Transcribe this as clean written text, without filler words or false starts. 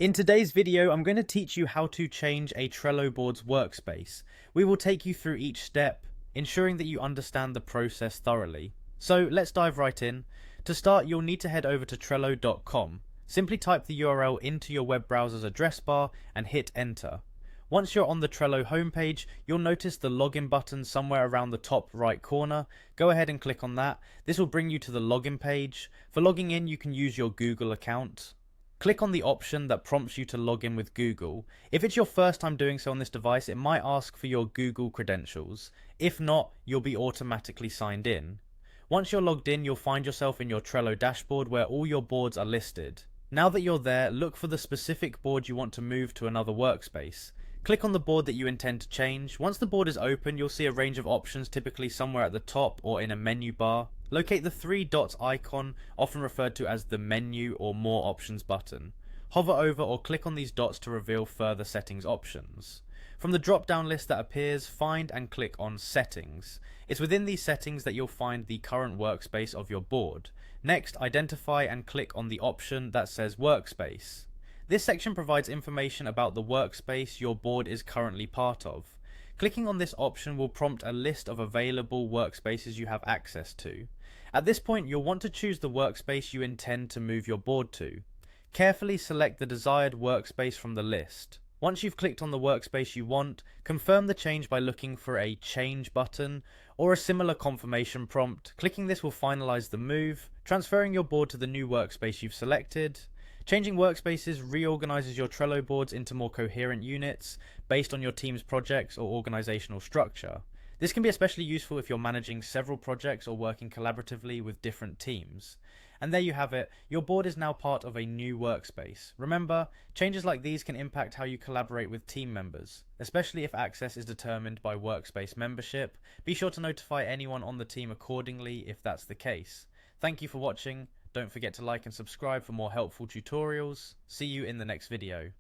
In today's video, I'm going to teach you how to change a Trello board's workspace. We will take you through each step, ensuring that you understand the process thoroughly. So let's dive right in. To start, you'll need to head over to Trello.com. Simply type the URL into your web browser's address bar and hit enter. Once you're on the Trello homepage, you'll notice the login button somewhere around the top right corner. Go ahead and click on that. This will bring you to the login page. For logging in, you can use your Google account. Click on the option that prompts you to log in with Google. If it's your first time doing so on this device, it might ask for your Google credentials. If not, you'll be automatically signed in. Once you're logged in, you'll find yourself in your Trello dashboard where all your boards are listed. Now that you're there, look for the specific board you want to move to another workspace. Click on the board that you intend to change. Once the board is open, you'll see a range of options, typically somewhere at the top or in a menu bar. Locate the three dots icon, often referred to as the menu or more options button. Hover over or click on these dots to reveal further settings options. From the drop-down list that appears, find and click on Settings. It's within these settings that you'll find the current workspace of your board. Next, identify and click on the option that says Workspace. This section provides information about the workspace your board is currently part of. Clicking on this option will prompt a list of available workspaces you have access to. At this point, you'll want to choose the workspace you intend to move your board to. Carefully select the desired workspace from the list. Once you've clicked on the workspace you want, confirm the change by looking for a Change button or a similar confirmation prompt. Clicking this will finalize the move, transferring your board to the new workspace you've selected. Changing workspaces reorganizes your Trello boards into more coherent units based on your team's projects or organizational structure. This can be especially useful if you're managing several projects or working collaboratively with different teams. And there you have it, your board is now part of a new workspace. Remember, changes like these can impact how you collaborate with team members, especially if access is determined by workspace membership. Be sure to notify anyone on the team accordingly if that's the case. Thank you for watching. Don't forget to like and subscribe for more helpful tutorials. See you in the next video.